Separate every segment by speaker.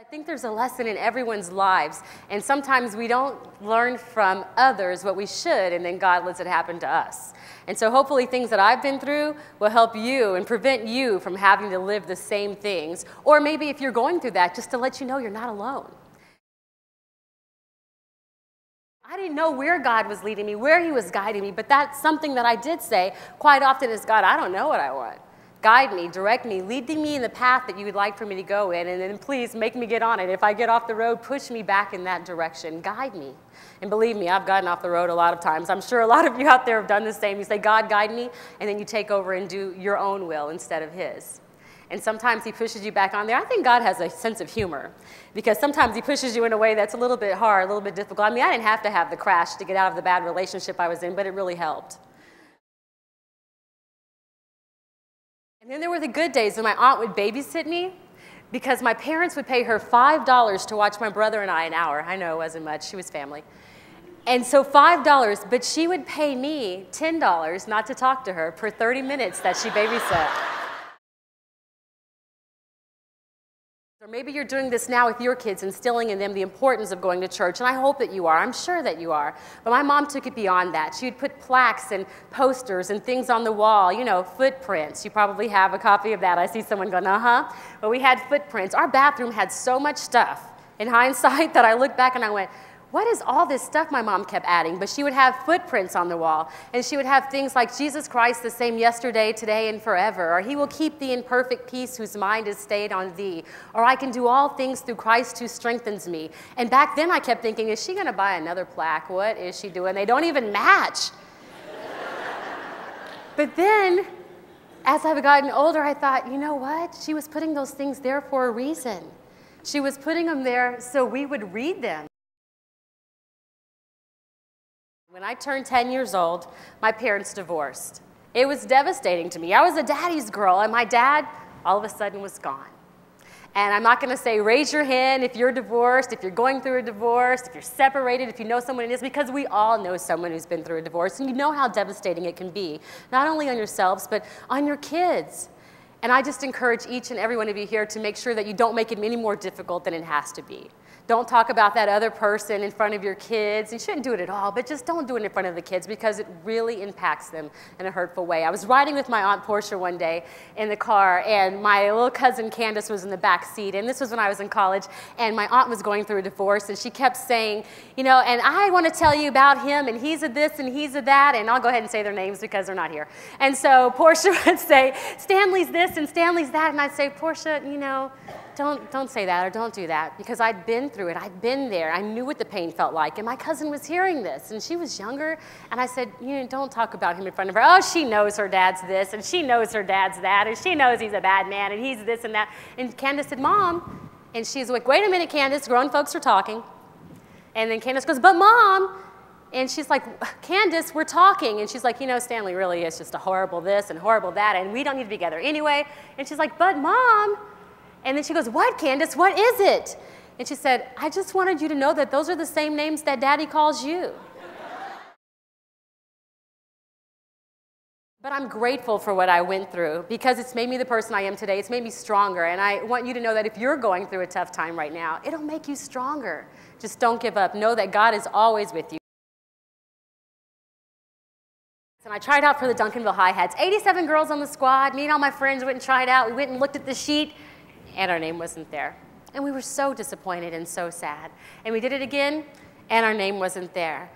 Speaker 1: I think there's a lesson in everyone's lives, and sometimes we don't learn from others what we should, and then God lets it happen to us. And so hopefully things that I've been through will help you and prevent you from having to live the same things, or maybe if you're going through that, just to let you know you're not alone. I didn't know where God was leading me, where He was guiding me, but that's something that I did say quite often is, God, I don't know what I want. Guide me, direct me, lead me in the path that you would like for me to go in, and then please make me get on it. If I get off the road, push me back in that direction. Guide me. And believe me, I've gotten off the road a lot of times. I'm sure a lot of you out there have done the same. You say, God, guide me, and then you take over and do your own will instead of His. And sometimes He pushes you back on there. I think God has a sense of humor, because sometimes He pushes you in a way that's a little bit hard, a little bit difficult. I mean, I didn't have to have the crash to get out of the bad relationship I was in, but it really helped. And then there were the good days when my aunt would babysit me, because my parents would pay her $5 to watch my brother and I an hour. I know it wasn't much. She was family. And so $5, but she would pay me $10 not to talk to her per 30 minutes that she babysat. Or maybe you're doing this now with your kids, instilling in them the importance of going to church, and I hope that you are. I'm sure that you are. But my mom took it beyond that. She would put plaques and posters and things on the wall, you know, footprints. You probably have a copy of that. I see someone going, uh-huh. But we had footprints. Our bathroom had so much stuff in hindsight that I look back and I went, what is all this stuff my mom kept adding? But she would have footprints on the wall, and she would have things like, Jesus Christ the same yesterday, today, and forever, or He will keep thee in perfect peace whose mind is stayed on thee, or I can do all things through Christ who strengthens me. And back then I kept thinking, is she going to buy another plaque? What is she doing? They don't even match. But then, as I've gotten older, I thought, you know what? She was putting those things there for a reason. She was putting them there so we would read them. When I turned 10 years old, my parents divorced. It was devastating to me. I was a daddy's girl, and my dad all of a sudden was gone. And I'm not going to say raise your hand if you're divorced, if you're going through a divorce, if you're separated, if you know someone it is, because we all know someone who's been through a divorce, and you know how devastating it can be, not only on yourselves, but on your kids. And I just encourage each and every one of you here to make sure that you don't make it any more difficult than it has to be. Don't talk about that other person in front of your kids. You shouldn't do it at all, but just don't do it in front of the kids, because it really impacts them in a hurtful way. I was riding with my Aunt Portia one day in the car, and my little cousin Candace was in the back seat, and this was when I was in college, and my aunt was going through a divorce, and she kept saying, you know, and I want to tell you about him, and he's a this and he's a that, and I'll go ahead and say their names because they're not here. And so Portia would say, Stanley's this and Stanley's that, and I'd say, Portia, you know, don't say that or don't do that, because I'd been through it. I'd been there. I knew what the pain felt like, and my cousin was hearing this, and she was younger, and I said, you know, don't talk about him in front of her. Oh, she knows her dad's this, and she knows her dad's that, and she knows he's a bad man, and he's this and that. And Candace said, Mom, and she's like, wait a minute, Candace, grown folks are talking. And then Candace goes, but Mom, and she's like, Candace, we're talking. And she's like, you know, Stanley really is just a horrible this and horrible that, and we don't need to be together anyway. And she's like, but Mom. And then she goes, what, Candace? What is it? And she said, I just wanted you to know that those are the same names that Daddy calls you. But I'm grateful for what I went through, because it's made me the person I am today. It's made me stronger. And I want you to know that if you're going through a tough time right now, it'll make you stronger. Just don't give up. Know that God is always with you. And I tried out for the Duncanville Hi-Hats. 87 girls on the squad. Me and all my friends went and tried out. We went and looked at the sheet, and our name wasn't there. And we were so disappointed and so sad. And we did it again, and our name wasn't there.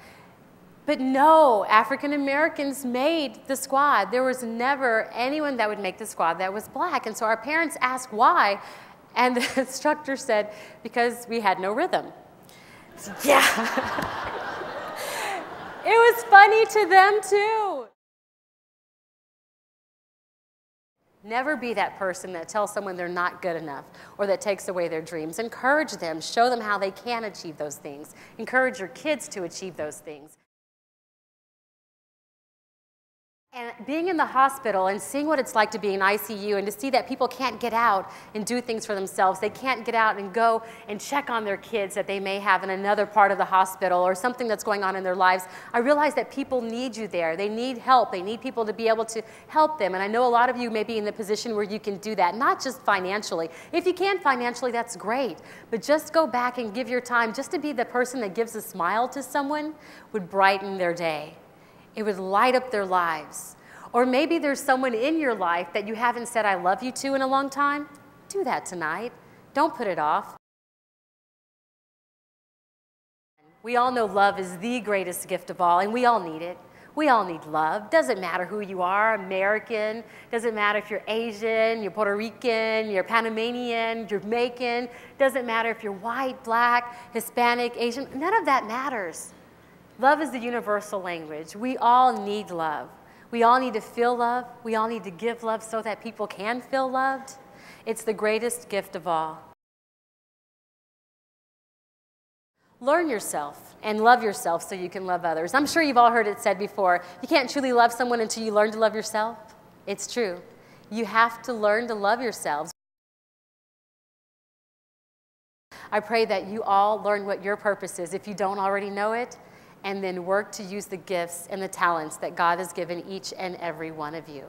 Speaker 1: But no, African Americans made the squad. There was never anyone that would make the squad that was black. And so our parents asked why, and the instructor said, because we had no rhythm. Yeah. It was funny to them too. Never be that person that tells someone they're not good enough or that takes away their dreams. Encourage them. Show them how they can achieve those things. Encourage your kids to achieve those things. And being in the hospital and seeing what it's like to be in ICU and to see that people can't get out and do things for themselves. They can't get out and go and check on their kids that they may have in another part of the hospital or something that's going on in their lives. I realize that people need you there. They need help. They need people to be able to help them. And I know a lot of you may be in the position where you can do that, not just financially. If you can financially, that's great. But just go back and give your time just to be the person that gives a smile to someone would brighten their day. It would light up their lives. Or maybe there's someone in your life that you haven't said I love you to in a long time. Do that tonight. Don't put it off. We all know love is the greatest gift of all, and we all need it. We all need love. Doesn't matter who you are, American. Doesn't matter if you're Asian, you're Puerto Rican, you're Panamanian, you're Jamaican. Doesn't matter if you're white, black, Hispanic, Asian. None of that matters. Love is the universal language. We all need love. We all need to feel love. We all need to give love so that people can feel loved. It's the greatest gift of all. Learn yourself and love yourself so you can love others. I'm sure you've all heard it said before, you can't truly love someone until you learn to love yourself. It's true. You have to learn to love yourselves. I pray that you all learn what your purpose is if you don't already know it, and then work to use the gifts and the talents that God has given each and every one of you.